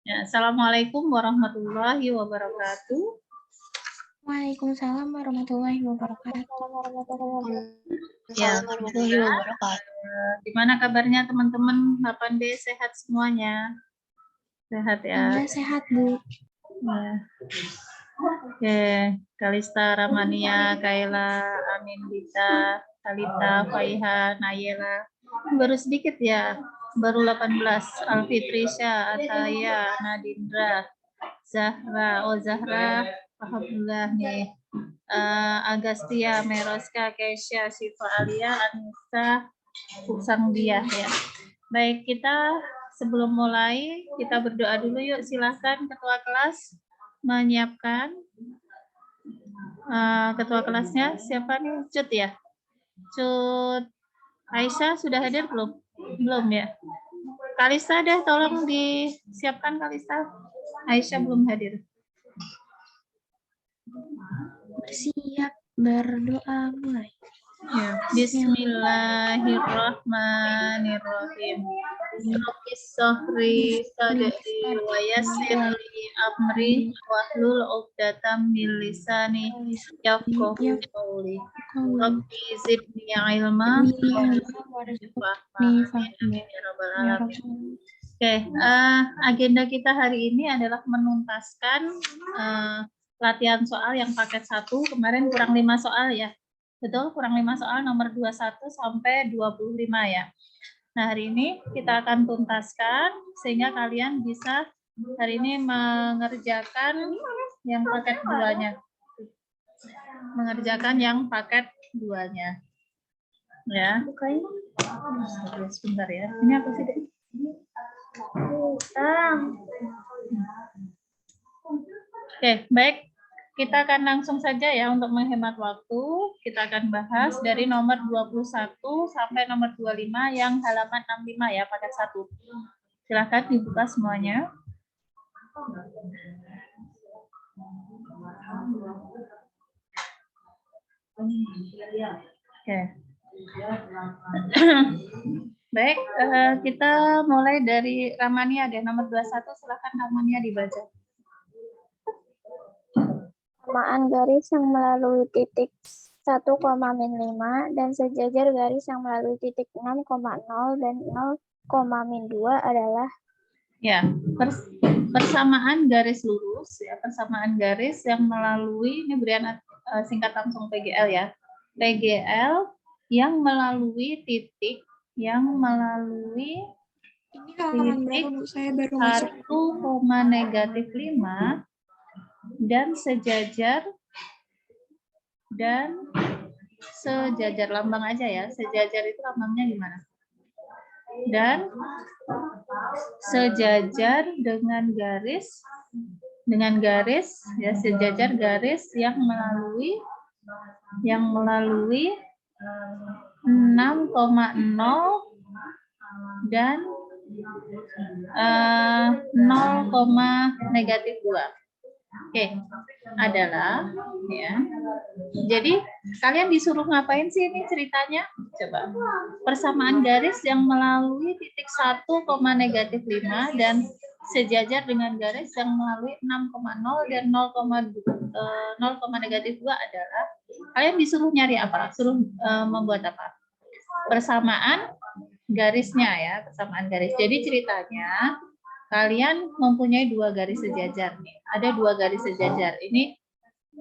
Ya, Assalamualaikum warahmatullahi wabarakatuh. Waalaikumsalam warahmatullahi wabarakatuh. Ya, gimana kabarnya teman-teman 8B, sehat semuanya? Sehat ya? Alhamdulillah sehat, Bu. Ya. Oke, Kalista, Ramania, Kaila, Amin, Dita, Talita, Faiha, Nayela. Baru sedikit ya, baru 18. Alfitrisha, Ataya, Nadindra, Zahra, Zahra, alhamdulillah nih. Agustia, Meroska, Kesha, Syifa Alia, Anissa, Sangdia ya. Baik, kita sebelum mulai kita berdoa dulu yuk. Silahkan ketua kelas menyiapkan ketua kelasnya. Siapa nih? Cut ya? Cut Aisyah sudah hadir belum? Belum ya? Kalista deh, tolong disiapkan Kalista. Aisyah belum hadir. Siap berdoa mulai. Ya. Bismillahirrahmanirrahim. Rabbi sahri sadri wa yassirli amri wahlul 'uqdatam min lisani yafqahu qawli. Rabbi zidni ilma Oke, agenda kita hari ini adalah menuntaskan latihan soal yang paket 1. Kemarin kurang 5 soal ya. Betul, kurang 5 soal nomor 21 sampai 25 ya. Nah, hari ini kita akan tuntaskan sehingga kalian bisa hari ini mengerjakan yang paket 2-nya. Mengerjakan yang paket 2-nya. Ya. Sebentar ya. Ini apa sih, Dek? Oke, baik. Kita akan langsung saja ya untuk menghemat waktu. Kita akan bahas dari nomor 21 sampai nomor 25 yang halaman 65 ya, paket 1. Silakan dibuka semuanya. Oke. Baik, kita mulai dari Ramania deh, nomor 21. Silakan Ramania dibaca. Persamaan garis yang melalui titik 1,-5 dan sejajar garis yang melalui titik 6,0 dan 0,-2 adalah ya persamaan garis lurus ya, persamaan garis yang melalui, ini berian singkat langsung PGL ya. PGL yang melalui titik ini halaman berapa, Bu? Saya baru masuk. 1,-5 dan sejajar lambang aja ya. Sejajar itu lambangnya gimana? Dan sejajar dengan garis ya, sejajar garis yang melalui 6,0 dan 0,-2. Oke, adalah ya. Jadi kalian disuruh ngapain sih ini ceritanya? Coba. Persamaan garis yang melalui titik 1,-5 dan sejajar dengan garis yang melalui 6,0 dan 0,-2 adalah, kalian disuruh nyari apa? Suruh membuat apa? Persamaan garisnya ya, persamaan garis. Jadi ceritanya kalian mempunyai 2 garis sejajar nih. Ada 2 garis sejajar. Ini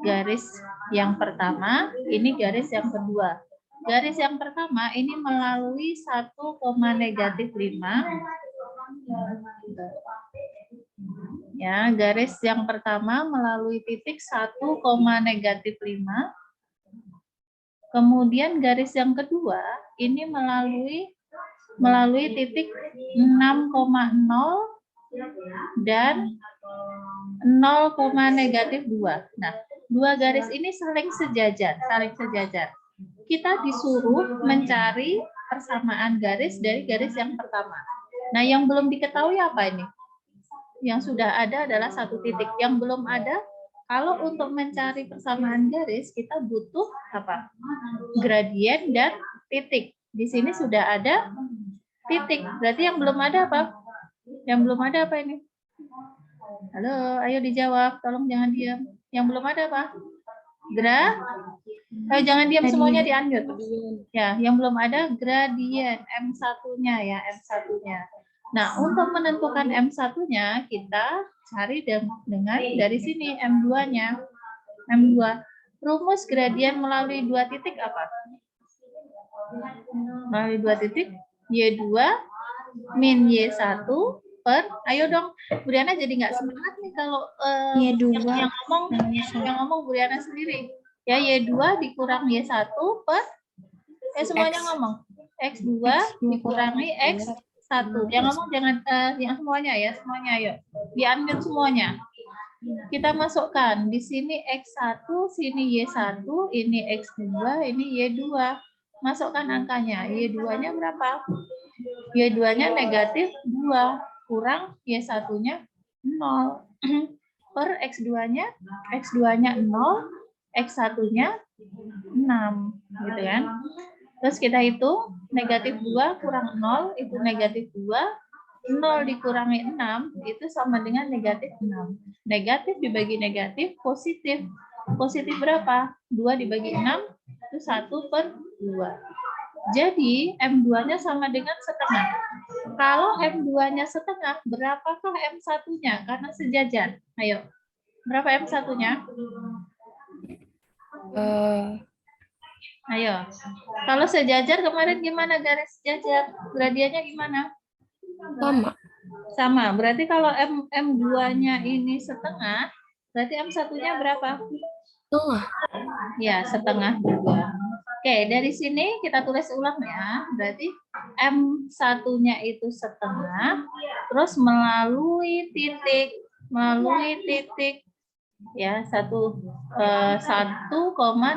garis yang pertama, ini garis yang kedua. Garis yang pertama ini melalui 1,-5. Ya, garis yang pertama melalui titik 1,-5. Kemudian garis yang kedua ini melalui titik 6,0 dan 0,-2. Nah, 2 garis ini saling sejajar. Kita disuruh mencari persamaan garis dari garis yang pertama. Nah, yang belum diketahui apa ini? Yang sudah ada adalah 1 titik. Yang belum ada, kalau untuk mencari persamaan garis, kita butuh apa? Gradien dan titik. Di sini sudah ada titik. Berarti yang belum ada apa? Yang belum ada apa ini? Halo, ayo dijawab. Tolong jangan diam. Yang belum ada apa? Jangan diam semuanya, di-unmute. Ya, yang belum ada gradien M1-nya ya, M1-nya. Nah, untuk menentukan M1-nya kita cari dengan dari sini M2-nya. M2. Rumus gradien melalui 2 titik apa? Melalui 2 titik Y2 min Y1 per, ayo dong, Bu Riana jadi nggak semangat nih kalau Y2 yang ngomong Bu Riana sendiri. Ya, Y2 dikurang Y1 per, semuanya ngomong. X2 dikurangi X1. Yang ngomong jangan, yang semuanya ya, semuanya ayo. Di-unmute semuanya. Kita masukkan di sini X1, sini Y1, ini X2, ini Y2. Masukkan angkanya. Y2-nya berapa? Y2-nya negatif 2, kurang Y1-nya 0. Per X2-nya 0, X1-nya 6. Gitu kan? Terus kita hitung, negatif 2 kurang 0, itu negatif 2. 0 dikurangi 6 itu sama dengan negatif 6. Negatif dibagi negatif positif. Positif berapa? 2 dibagi 6 itu 1/2. Jadi M2-nya sama dengan setengah. Kalau M2-nya setengah, berapakah M1-nya? Karena sejajar. Ayo. Berapa M1-nya? Ayo. Kalau sejajar kemarin gimana garis sejajar? Gradiennya gimana? Sama. Berarti kalau M2-nya ini setengah, berarti M1-nya berapa? Setengah. Ya, setengah juga. Oke, dari sini kita tulis ulang ya. Berarti M1-nya itu setengah, terus melalui titik ya, 1,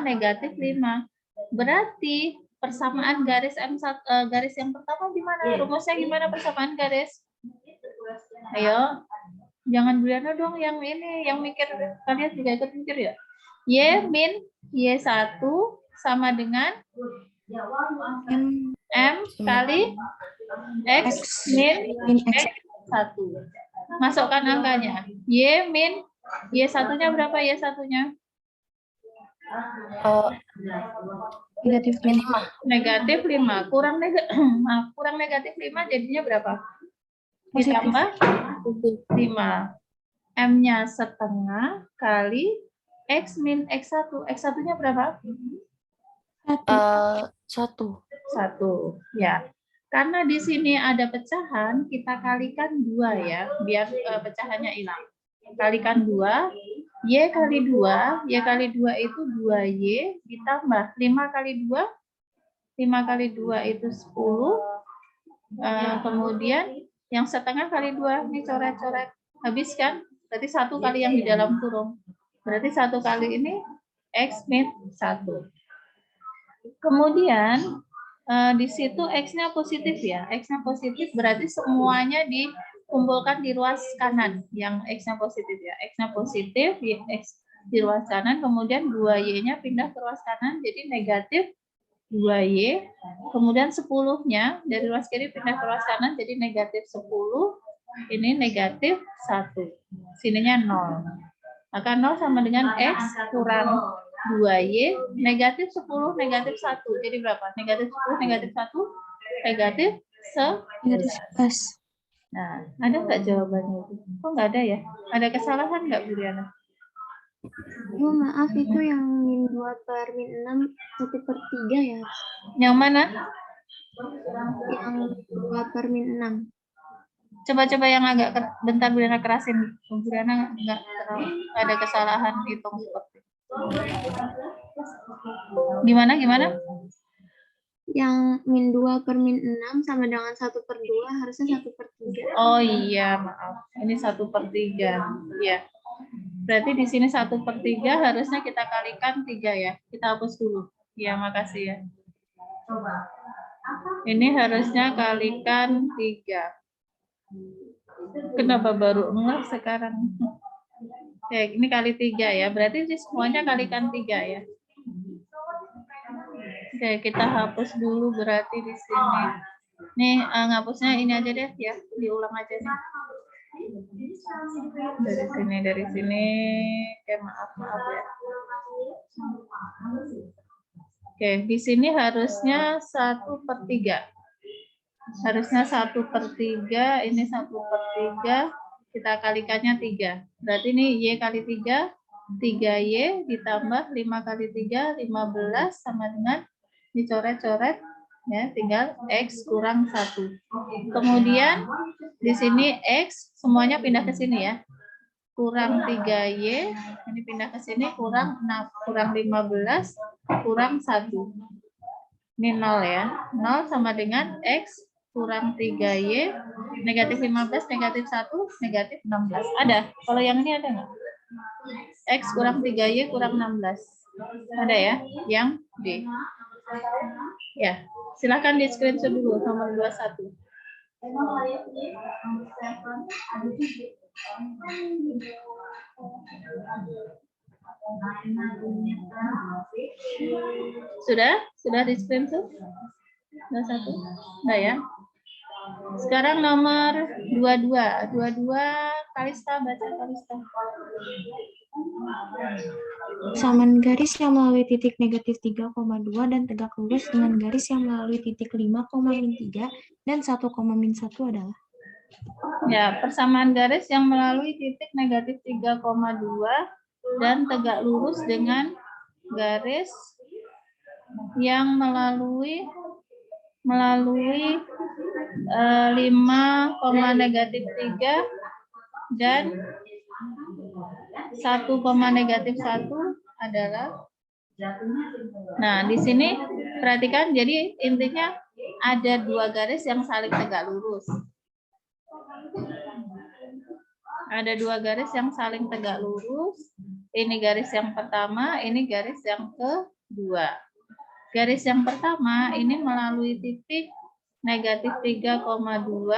negatif 5. Berarti persamaan garis M1, garis yang pertama gimana? Rumusnya gimana persamaan garis? Ayo, jangan Briana dong yang ini, yang mikir. Kalian juga ikut mikir ya. Y min Y1 sama dengan M kali X min X1. Masukkan angkanya. Y min Y1-nya berapa Y1-nya? Negatif 5. Negatif 5. Kurang negatif 5 jadinya berapa? Ditambah 5. M-nya setengah kali X min X1. X1-nya berapa? 1. 1. Ya. Karena di sini ada pecahan, kita kalikan 2 ya, biar pecahannya hilang. Kalikan 2, Y kali 2, Y kali 2 itu 2Y, ditambah 5 kali 2, 5 kali 2 itu 10, kemudian yang setengah kali 2, ini coret-coret, habiskan, berarti 1 kali yang di dalam kurung. Berarti 1 kali ini X min 1. Kemudian, di situ X-nya positif ya, X-nya positif berarti semuanya dikumpulkan di ruas kanan, yang X-nya positif ya, X-nya positif, X di ruas kanan, kemudian 2Y-nya pindah ke ruas kanan, jadi negatif 2Y, kemudian 10-nya dari ruas kiri pindah ke ruas kanan, jadi negatif 10, ini negatif 1, sininya 0. Maka 0 sama dengan X kurang 2Y, negatif 10, negatif 1. Jadi berapa? Negatif 10, negatif 1, negatif 11. Nah, ada nggak jawabannya itu? Kok nggak ada ya? Ada kesalahan nggak, Bu Riana? Oh, maaf, itu yang min 2 per min 6, 1/3 ya? Yang mana? Yang 2 per min 6. Coba-coba yang agak, bentar Bu Riana kerasin. Bu Riana nggak ada kesalahan hitung seperti itu. Gimana? Yang min 2 per min 6 sama dengan 1/2, harusnya 1/3. Oh iya, maaf. Ini 1/3. Ya. Berarti di sini 1/3 harusnya kita kalikan 3 ya. Kita hapus dulu. Ya, makasih ya. Ini harusnya kalikan 3. Kenapa baru ngeh sekarang? Oke, ini kali 3 ya. Berarti ini semuanya kalikan 3 ya. Oke, kita hapus dulu berarti di sini. Nih, ngapusnya ini aja deh ya, diulang aja nih. Dari sini. Maaf ya. Oke, di sini harusnya 1/3. Harusnya 1/3, ini 1/3, kita kalikannya 3. Berarti ini Y kali 3, 3Y ditambah 5 kali 3, 15, sama dengan dicoret-coret, ya, tinggal X kurang 1. Kemudian di sini X semuanya pindah ke sini ya. Kurang 3Y, ini pindah ke sini, kurang 6, kurang 15, kurang 1. Ini 0 ya. 0 sama dengan X kurang 3Y, negatif 15, negatif 1, negatif 16. Ada? Kalau yang ini ada nggak? X kurang 3Y kurang 16. Ada ya? Yang D. Ya, silakan di screenshot dulu nomor 21. Sudah di screenshot? 21? Enggak ya? Sekarang nomor 22. 22, Kalista, baca Kalista. Persamaan garis yang melalui titik negatif 3,2 dan tegak lurus dengan garis yang melalui titik 5,3 dan 1,-1 adalah. Ya, persamaan garis yang melalui titik negatif 3,2 dan tegak lurus dengan garis yang melalui 5,-3 dan 1,-1 adalah. Nah, di sini perhatikan, jadi intinya ada dua garis yang saling tegak lurus. Ada dua garis yang saling tegak lurus. Ini garis yang pertama, ini garis yang kedua. Garis yang pertama ini melalui titik negatif 3,2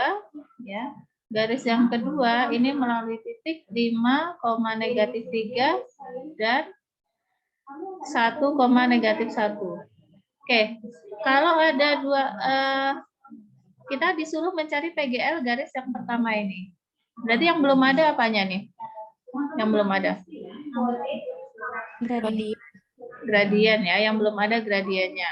ya. Garis yang kedua ini melalui titik 5,-3 dan 1,-1. Oke, kalau ada dua, kita disuruh mencari PGL garis yang pertama ini. Berarti yang belum ada apanya nih? Yang belum ada? Gradien ya, yang belum ada gradiennya.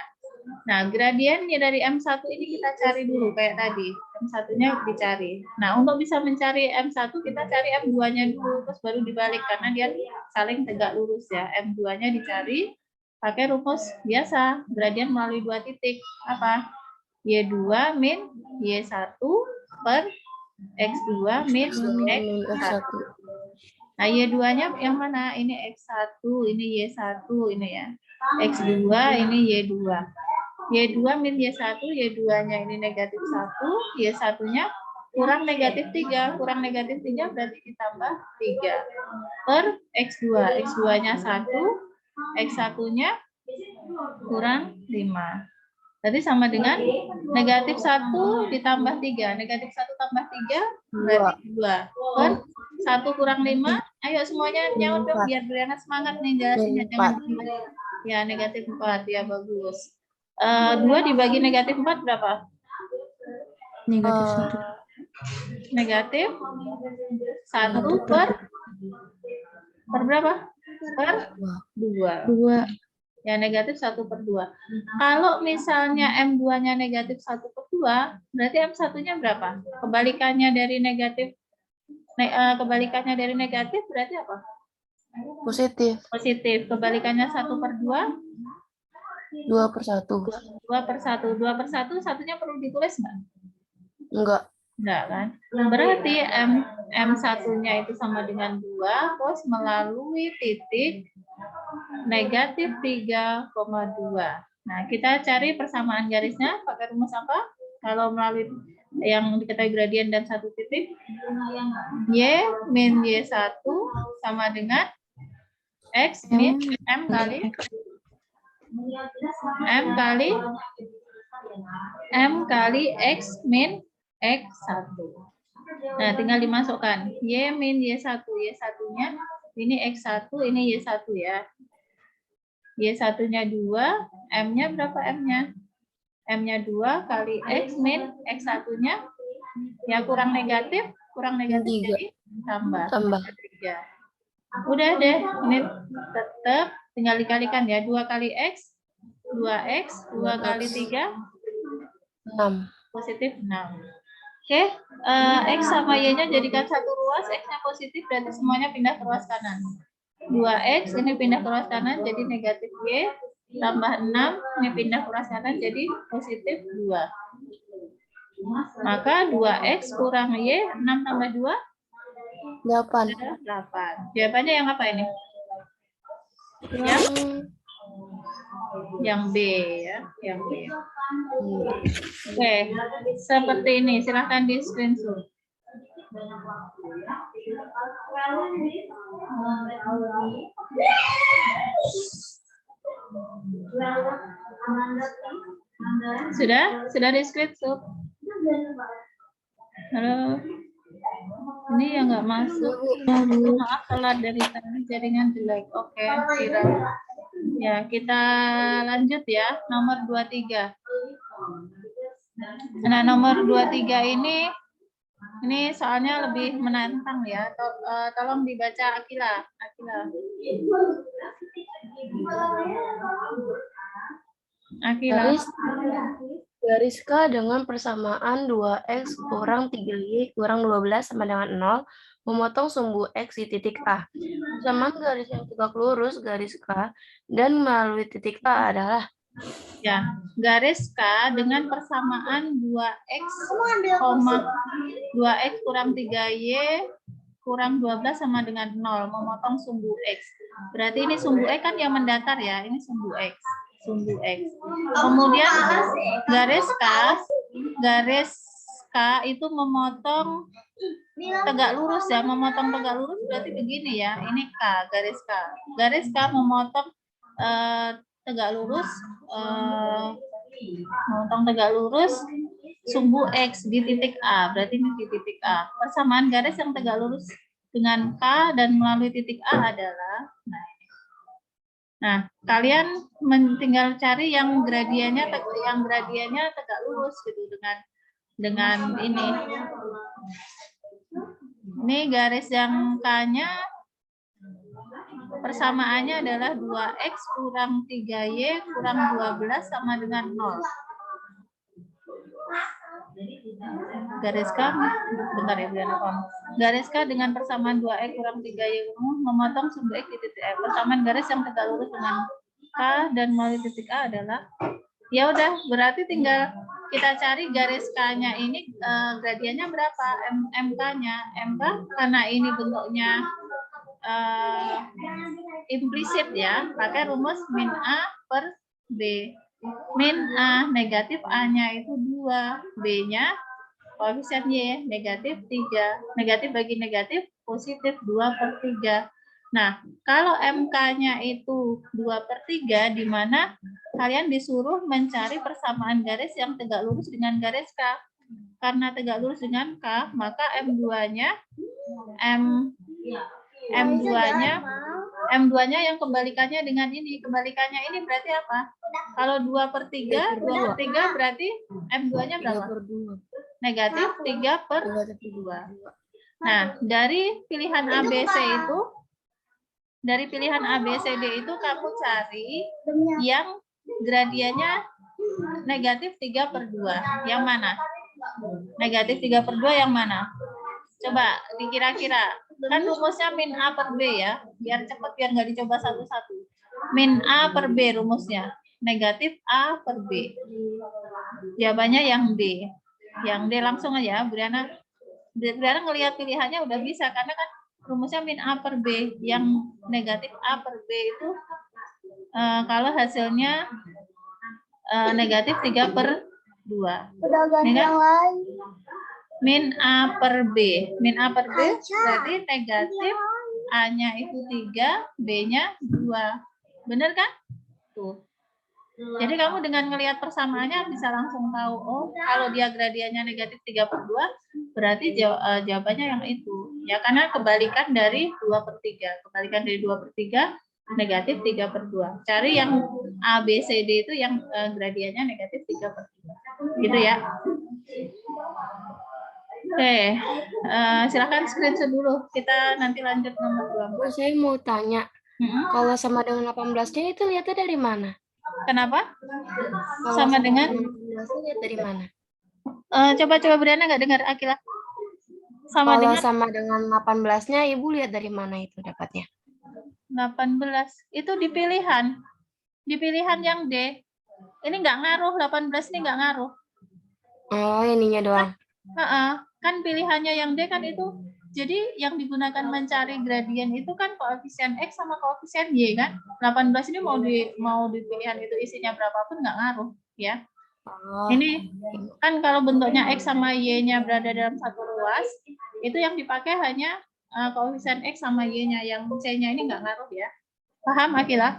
Nah, gradiennya dari M1 ini kita cari dulu kayak tadi. M1-nya dicari. Nah, untuk bisa mencari M1 kita cari M2-nya dulu, terus baru dibalik karena dia saling tegak lurus ya. M2-nya dicari pakai rumus biasa, gradien melalui dua titik. Apa? Y2 min Y1 per X2 min X1. Nah, Y2-nya yang mana? Ini X1, ini Y1, ini ya. X2, ini Y2. Y2 min Y1, Y2-nya ini negatif 1, Y1-nya kurang negatif 3. Kurang negatif 3 berarti ditambah 3. Per X2. X2-nya 1, X1-nya kurang 5. Berarti sama dengan negatif 1 ditambah 3. Negatif 1 tambah 3 berarti 2. Per 1 kurang 5. Ayo semuanya nyaut dong biar Briana semangat nih jelasinnya. Ya, negatif 4. Ya, bagus. 2 dibagi negatif 4 berapa? Negatif 1. Negatif 1 per berapa? Per 2. Ya, negatif 1/2. Kalau misalnya M2-nya negatif 1/2, berarti M1-nya berapa? Kebalikannya dari negatif berarti apa? Positif. Positif. Kebalikannya 1/2? 2/1. 2/1. 2/1, satunya perlu ditulis nggak? Enggak. Enggak kan? Berarti M1-nya itu sama dengan 2, terus melalui titik negatif 3,2. Nah, kita cari persamaan garisnya pakai rumus apa? Kalau melalui yang diketahui gradien dan satu titik, Y min Y1 sama dengan X min M kali X min X1. Nah, tinggal dimasukkan. Y min Y1. Y1-nya ini X1, ini Y1 ya. Y1-nya 2, M-nya berapa M-nya? M-nya 2 kali X min X1-nya ya kurang negatif Tiga. jadi tambah. Tambah. 3. Udah deh, ini tetap tinggal dikalikan ya. 2 kali X, 2X, 2 kali 3, 6. positif 6. Oke, X sama Y-nya jadikan satu ruas, X-nya positif, berarti semuanya pindah ke ruas kanan. 2X, ini pindah ke ruas kanan, jadi negatif Y, tambah 6, ini pindah ke ruas kanan, jadi positif 2. Maka 2X kurang Y, 6 tambah 2, 8. 8. Jawabannya yang apa ini? Yang B ya, yang B. Oke, seperti ini. Silahkan di screenshot. Sudah di screenshot. Halo. Ini yang nggak masuk. Maaf telat dari tadi jaringan jelek. Oke, kira. Ya, kita lanjut ya. Nomor 23. Nah, nomor 23 ini soalnya lebih menantang ya. Tolong dibaca Akila. Akila. Garis K dengan persamaan 2X kurang 3Y kurang 12 sama dengan 0, memotong sumbu X di titik A. Persamaan garis yang tegak lurus garis K dan melalui titik A adalah ya, garis K dengan persamaan 2X kurang 3Y kurang 12 sama dengan 0, memotong sumbu X. Berarti ini sumbu X kan yang mendatar ya, ini sumbu X. Kemudian garis K itu memotong tegak lurus ya, memotong tegak lurus berarti begini ya, ini K, garis K memotong tegak lurus, sumbu X di titik A, berarti ini di titik A. Persamaan garis yang tegak lurus dengan K dan melalui titik A adalah, nah, kalian tinggal cari yang gradiennya tegak lurus gitu dengan ini. Ini garis yang K-nya persamaannya adalah 2X kurang 3Y kurang 12 sama dengan 0. Garis K, bentar ya, garis K dengan persamaan 2X kurang 3Y memotong sumbu X di titik A. Persamaan garis yang tegak lurus dengan K dan melalui titik A adalah, ya udah, berarti tinggal kita cari garis K-nya ini gradiennya berapa, MK-nya. MK karena ini bentuknya implisit ya, pakai rumus min A per B. Min A negatif A-nya itu 2, B-nya koefisien Y negatif 3. Negatif bagi negatif positif 2/3. Nah, kalau MK-nya itu 2/3, di mana kalian disuruh mencari persamaan garis yang tegak lurus dengan garis K. Karena tegak lurus dengan K, maka M2-nya M2-nya yang kebalikannya dengan ini. Kebalikannya ini berarti apa? Kalau 2/3 berarti M2-nya berapa? Negatif 3/2. Nah, dari pilihan ABC itu, dari pilihan ABCD itu kamu cari yang gradiennya negatif 3/2. Yang mana? Negatif 3/2 yang mana? Coba dikira-kira. Kan rumusnya min A per B ya. Biar cepat, biar nggak dicoba satu-satu. Min A per B rumusnya. Negatif A per B. Jawabannya yang D. Yang D langsung aja. Briana ngelihat pilihannya udah bisa. Karena kan rumusnya min A per B. Yang negatif A per B itu kalau hasilnya negatif 3/2. Ini kan? Min A per B. Min A per B berarti negatif A-nya itu 3, B-nya 2. Bener kan? Tuh. Jadi kamu dengan ngelihat persamaannya bisa langsung tahu, oh kalau dia gradiennya negatif 3/2, berarti jawabannya yang itu. Ya, karena kebalikan dari 2/3. Kebalikan dari 2/3 negatif 3/2. Cari yang A, B, C, D itu yang gradiennya negatif 3/2. Gitu ya. Oke, silakan screenshot dulu. Kita nanti lanjut nomor 24. Saya mau tanya, kalau sama dengan 18-nya itu lihatnya dari mana? Kenapa? Kalau Sama dengan 18-nya lihat dari mana? coba Briana nggak dengar Akila. Sama Kalau dengan sama dengan 18-nya Ibu lihat dari mana itu dapatnya? 18 itu di pilihan. Di pilihan yang D. Ini nggak ngaruh, 18 ini nggak ngaruh. Oh, ininya doang. Kan pilihannya yang D kan itu. Jadi yang digunakan mencari gradien itu kan koefisien X sama koefisien Y kan. 18 ini mau di pilihan itu isinya berapapun nggak ngaruh ya. Oh, Ini kan kalau bentuknya X sama Y-nya berada dalam satu ruas, itu yang dipakai hanya koefisien X sama Y-nya, yang C-nya ini nggak ngaruh ya. Paham Akila?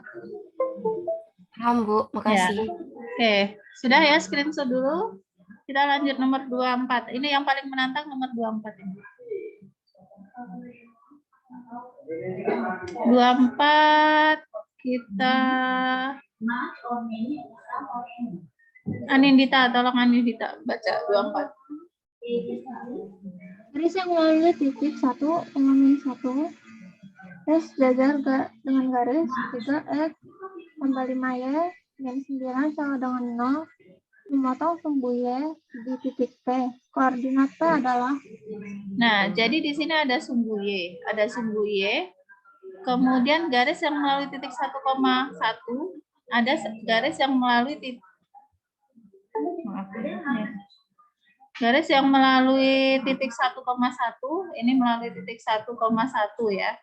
paham Bu, makasih. Oke, sudah ya, screenshot dulu. Kita lanjut nomor 24. Ini yang paling menantang nomor 24 ini. 24 kita Anindita, tolong Anindita baca 24. Garis yang melalui titik 1,-1 terus sejajar dengan garis 3x tambah 5y dan 9 sama dengan 0 memotong sumbu y di titik P. Koordinat P adalah. Nah, jadi di sini ada sumbu Y. Ada sumbu Y. Kemudian garis yang melalui titik 1,1. Ada garis yang melalui titik. Garis yang melalui titik 1,1. Ini melalui titik 1,1 ya.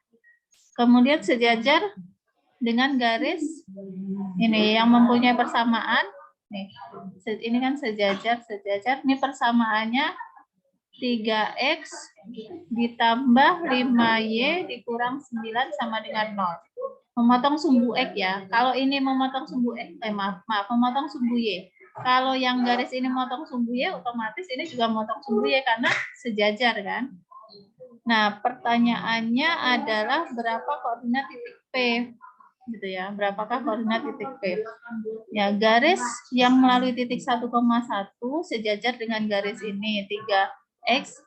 Kemudian sejajar dengan garis ini yang mempunyai persamaan. Nih, ini kan sejajar. Ini persamaannya 3x ditambah 5y dikurang 9 sama dengan 0. Memotong sumbu x ya. Kalau ini memotong sumbu x, memotong sumbu y. Kalau yang garis ini memotong sumbu y, otomatis ini juga memotong sumbu y karena sejajar kan. Nah, pertanyaannya adalah berapa koordinat titik P? Gitu ya, berapakah koordinat titik P? Ya, garis yang melalui titik 1,1 sejajar dengan garis ini 3x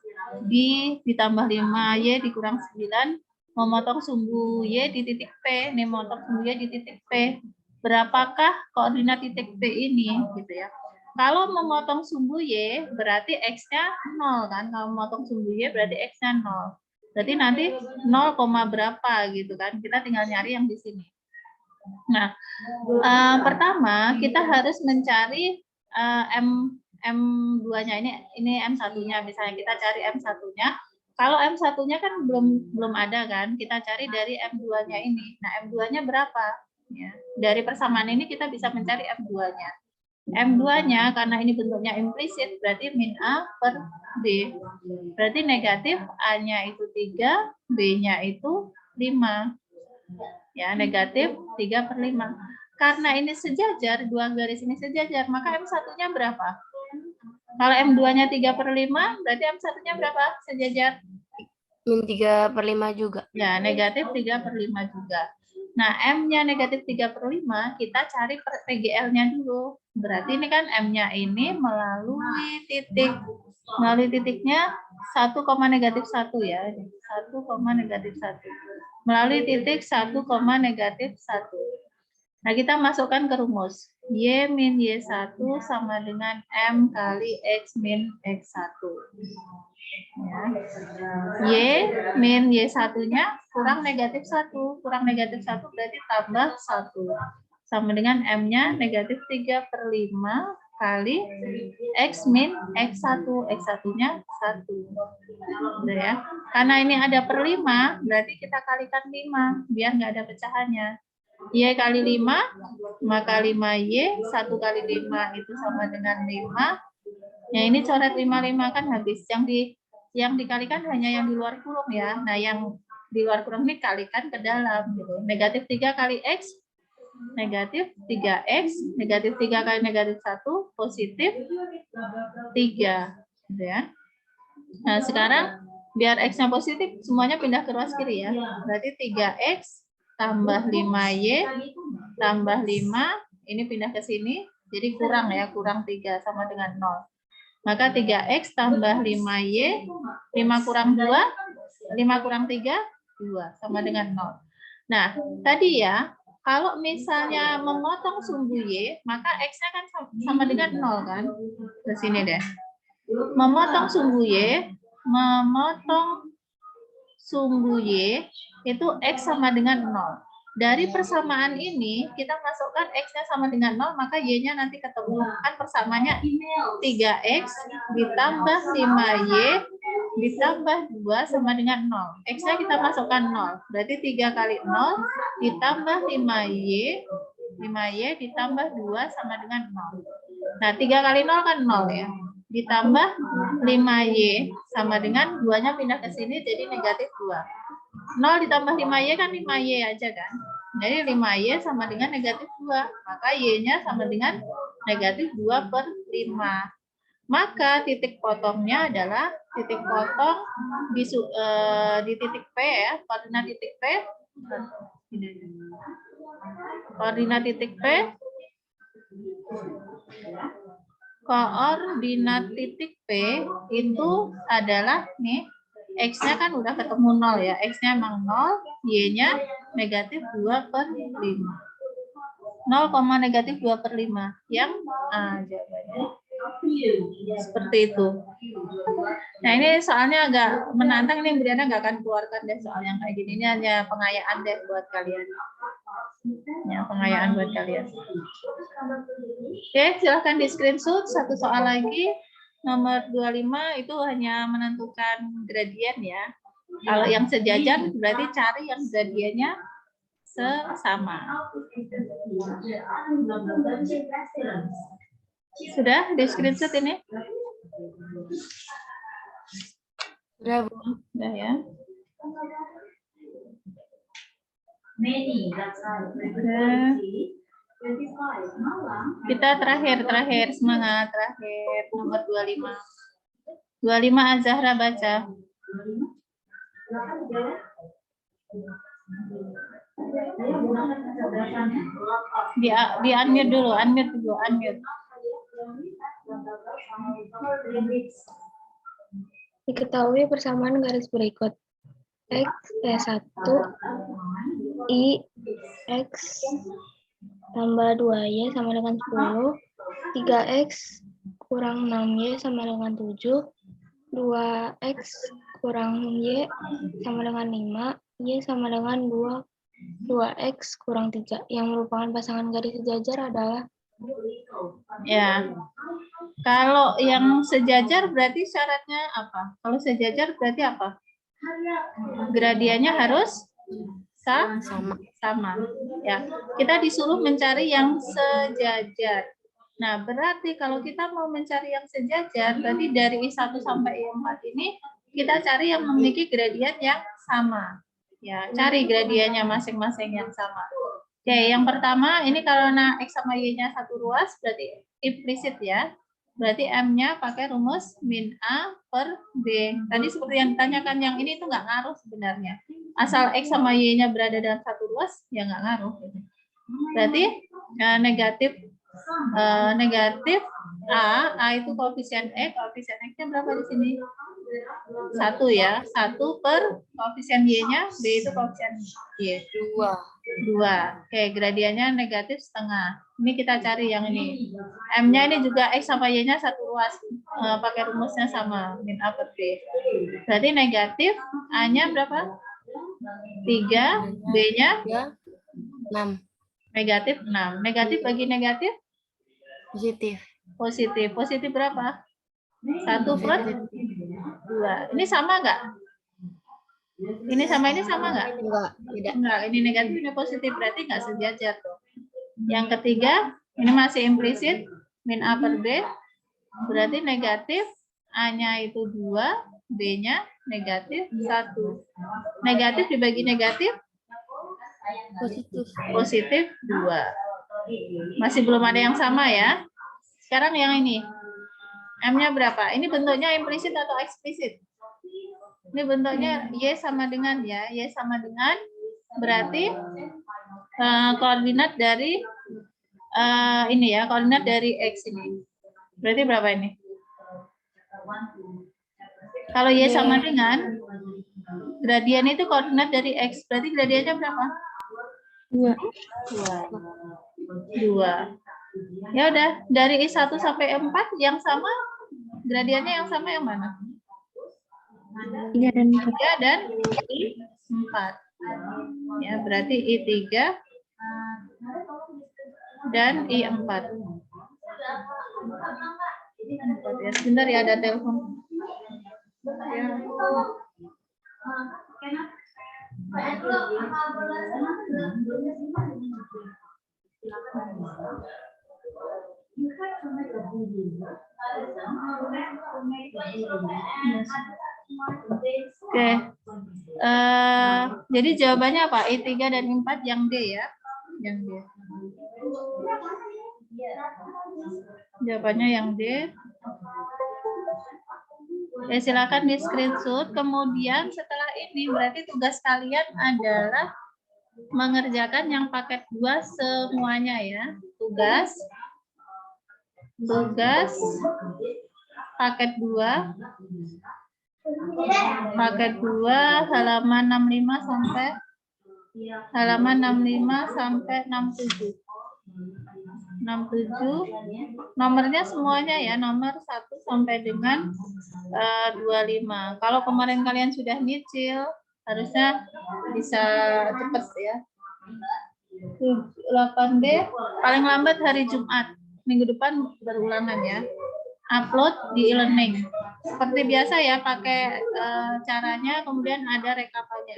ditambah 5y dikurang 9 memotong sumbu y di titik P. Ini memotong sumbu y di titik P. Berapakah koordinat titik P ini? Gitu ya. Kalau memotong sumbu y berarti x-nya 0 kan? Kalau memotong sumbu y berarti x-nya 0. Berarti nanti 0, berapa gitu kan? Kita tinggal nyari yang di sini. Nah, pertama kita harus mencari M2-nya ini M1-nya. Misalnya kita cari M1-nya. Kalau M1-nya kan belum ada kan? Kita cari dari M2-nya ini. Nah, M2-nya berapa? Ya. Dari persamaan ini kita bisa mencari M2-nya. M2-nya karena ini bentuknya implisit berarti min A per B. Berarti negatif A-nya itu 3, B-nya itu 5. Ya, negatif 3/5. Karena ini sejajar, dua garis ini sejajar, maka M1-nya berapa? Kalau M2-nya 3/5, berarti M1-nya berapa? Sejajar? Min 3/5 juga. Ya, negatif 3/5 juga. Nah, M-nya negatif 3/5, kita cari PGL-nya dulu. Berarti ini kan M-nya ini melalui titik. Melalui titiknya 1, -1 ya. 1, -1. Melalui titik 1, -1. Nah, kita masukkan ke rumus. Y min Y1 sama dengan M kali X min X1. Ya. Y min Y1-nya kurang negatif 1. Kurang negatif 1 berarti tambah 1. Sama dengan M-nya negatif 3/5 kali X min X1. X1-nya 1. Udah ya. Karena ini ada per 5, berarti kita kalikan 5, biar nggak ada pecahannya. Y kali 5, maka 5Y, 1 kali 5 itu sama dengan 5. Ya, ini coret 5 kan habis. Yang dikalikan hanya yang di luar kurung ya. Nah, yang di luar kurung ini kalikan ke dalam. Gitu. Negatif 3 kali X, negatif 3X, negatif 3 kali negatif 1, positif 3. Gitu ya. Nah, sekarang biar X-nya positif, semuanya pindah ke ruas kiri ya. Berarti 3X tambah 5Y tambah 5, ini pindah ke sini, jadi kurang ya, kurang 3 sama dengan 0. Maka 3X tambah 5Y, 5 kurang 2, 5 kurang 3, 2, sama dengan 0. Nah, tadi ya, kalau misalnya memotong sumbu Y, maka X-nya kan sama dengan 0 kan? Ke sini deh. Memotong sumbu Y itu X sama dengan 0. Dari persamaan ini, kita masukkan X-nya sama dengan 0, maka Y-nya nanti ketemu. Kan persamaannya 3X ditambah 5Y ditambah 2 sama dengan 0. X-nya kita masukkan 0. Berarti 3 kali 0 ditambah 5Y ditambah 2 sama dengan 0. Nah, 3 kali 0 kan 0 ya. Ditambah 5Y sama dengan 2-nya pindah ke sini jadi negatif 2. 0 ditambah 5Y kan 5Y aja kan. Jadi 5Y sama dengan negatif 2. Maka Y-nya sama dengan negatif 2/5. Maka titik potongnya adalah titik potong di titik P ya. Koordinat titik P. Koordinat titik P. Koordinat titik P itu adalah nih, X-nya kan udah ketemu 0 ya. X-nya emang 0, Y-nya negatif 2/5. 0, negatif 2/5. Yang A jawabannya. Seperti itu. Nah, ini soalnya agak menantang, ini Briana nggak akan keluarkan deh soal yang kayak gini. Ini hanya pengayaan deh buat kalian. Ya, pengayaan buat kalian. Oke, silahkan di screenshot satu soal lagi. Nomor 25 itu hanya menentukan gradien ya. Kalau yang sejajar berarti cari yang gradiennya sesama. Sudah di screenshot ini? Sudah, Bu. Sudah ya. Kita terakhir semangat terakhir nomor 25. 25 Azahra baca. Di unmute dulu, unmute. Diketahui persamaan garis berikut. X 1 I X tambah 2Y sama dengan 10, 3X kurang 6Y sama dengan 7, 2X kurang Y sama dengan 5, Y sama dengan 2X kurang 3. Yang merupakan pasangan garis sejajar adalah Ya. Kalau yang sejajar berarti syaratnya apa? Kalau sejajar berarti apa? Gradiennya harus sama. Ya, kita disuruh mencari yang sejajar. Nah, berarti kalau kita mau mencari yang sejajar, berarti dari I1 sampai I4 ini kita cari yang memiliki gradien yang sama. Ya, cari gradiennya masing-masing yang sama. Oke, yang pertama ini kalau X sama Y-nya satu ruas berarti implisit ya. Berarti M-nya pakai rumus min A per B. Tadi seperti yang ditanyakan, yang ini itu nggak ngaruh sebenarnya. Asal X sama Y-nya berada dalam satu ruas, ya nggak ngaruh. Berarti negatif A itu koefisien koefisien X-nya berapa di sini? 1 ya. 1 per koefisien Y-nya, B itu koefisien Y. 2. Oke, gradiennya negatif setengah. Ini kita cari yang ini. M-nya ini juga X sama Y-nya satu ruas. Pakai rumusnya sama, min A per B. Berarti negatif A-nya berapa? 3, B-nya 6. negatif 6. Negatif bagi negatif? Positif. Positif berapa? 1/2. Ini sama nggak? Ini sama nggak? Enggak. Ini negatif, ini positif. Berarti nggak sejajar tuh. Yang ketiga, ini masih implisit. Min A per B. Berarti negatif. A-nya itu 2. B-nya negatif 1. Negatif dibagi negatif? Positif 2. Masih belum ada yang sama ya. Sekarang yang ini. M-nya berapa? Ini bentuknya implisit atau eksplisit? Ini bentuknya Y sama dengan ya. Y sama dengan berarti koordinat dari ini ya, koordinat dari X ini. Berarti berapa ini? Kalau Y sama dengan gradian itu koordinat dari X, berarti gradiannya berapa? 2. Ya udah, dari I1 sampai I4 yang sama, gradiannya yang sama yang mana? 3 dan 4. 3 dan I4. Ya, berarti I3 dan I4. Ya, sebentar ya, ada telepon. Ya. Oke. Jadi jawabannya apa? I3 dan I4 yang D ya. Yang D. Jawabannya yang D. Ya, silakan di screenshot. Kemudian setelah ini berarti tugas kalian adalah mengerjakan yang paket 2 semuanya ya. Tugas paket 2 halaman 65 sampai 67. Nomornya semuanya ya, nomor 1 sampai dengan 25. Kalau kemarin kalian sudah nyicil, harusnya bisa cepat ya. 8D paling lambat hari Jumat. Minggu depan berulangan ya. Upload di e-learning. Seperti biasa ya, pakai caranya, kemudian ada rekapannya.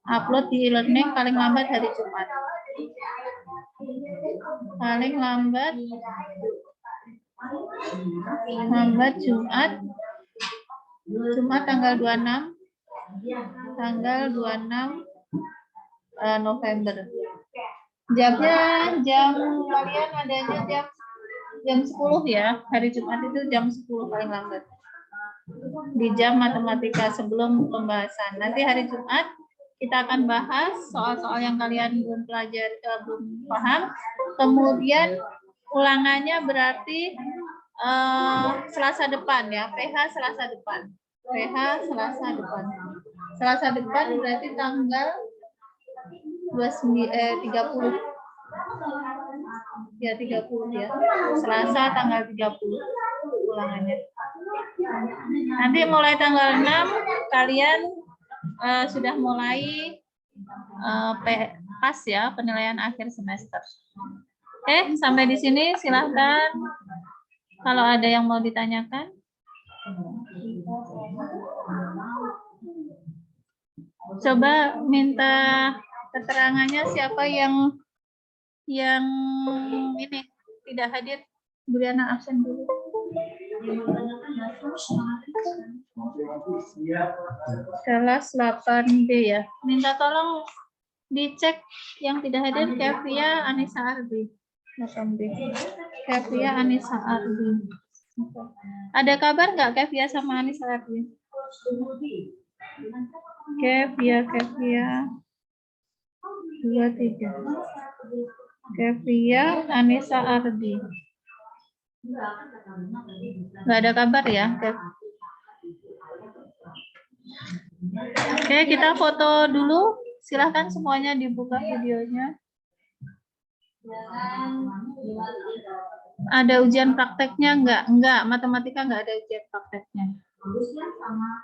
Upload di e-learning paling lambat hari Jumat. Paling lambat Jumat tanggal 26 November. Jam kalian adanya jam 10 ya. Hari Jumat itu jam 10 paling lambat. Di jam matematika sebelum pembahasan. Nanti hari Jumat kita akan bahas soal-soal yang kalian belum pelajari, belum paham. Kemudian ulangannya berarti Selasa depan ya, PH Selasa depan. Selasa depan berarti tanggal 30. Ya 30 ya. Selasa tanggal 30 ulangannya. Nanti mulai tanggal 6 kalian sudah mulai PAS ya, penilaian akhir semester. Oke, sampai di sini silahkan kalau ada yang mau ditanyakan. Coba minta keterangannya siapa yang ini tidak hadir. Briana absen dulu. Kelas 8B ya. Minta tolong dicek yang tidak hadir Kevia Anissa Ardi. 8B. Kevia Anissa Ardi. Ada kabar nggak Kevia sama Anissa Ardi? Kevia 23. Kevia Anissa Ardi. Nggak ada kabar ya, Kev? Oke, kita foto dulu. Silahkan semuanya dibuka videonya. Ada ujian prakteknya enggak? Enggak, matematika enggak ada ujian prakteknya.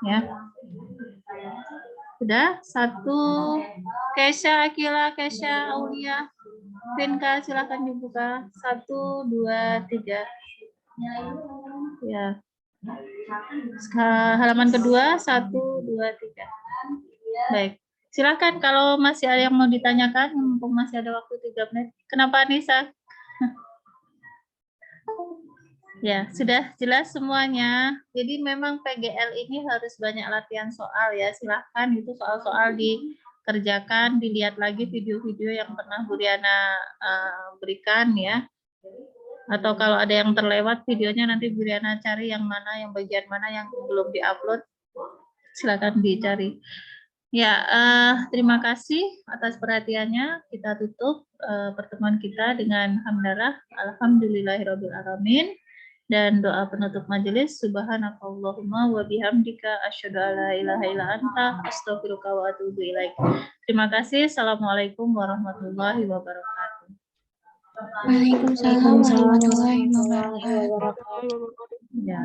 Ya. Sudah? 1. Kesha, Akila, Kesha, Aulia, Vinka, silahkan dibuka. 1, 2, 3. Ya. Halaman kedua, 1, 2, 3. Baik. Silakan kalau masih ada yang mau ditanyakan, mumpung masih ada waktu 3 menit. Kenapa Nisa? Ya, sudah jelas semuanya. Jadi memang PGL ini harus banyak latihan soal ya. Silahkan itu soal-soal dikerjakan, dilihat lagi video-video yang pernah Bu Riana berikan ya. Atau kalau ada yang terlewat videonya nanti Bu Riana cari yang mana, yang bagian mana yang belum diupload. Silakan dicari. Ya, terima kasih atas perhatiannya. Kita tutup pertemuan kita dengan hamdalah. Alhamdulillahirabbil alamin. Dan doa penutup majelis, subhanakallahumma wa bihamdika asyhadu an la ilaha illa anta astaghfiruka wa atubu ilaik. Terima kasih. Assalamualaikum warahmatullahi wabarakatuh. Waalaikumsalam warahmatullahi wabarakatuh. Ya.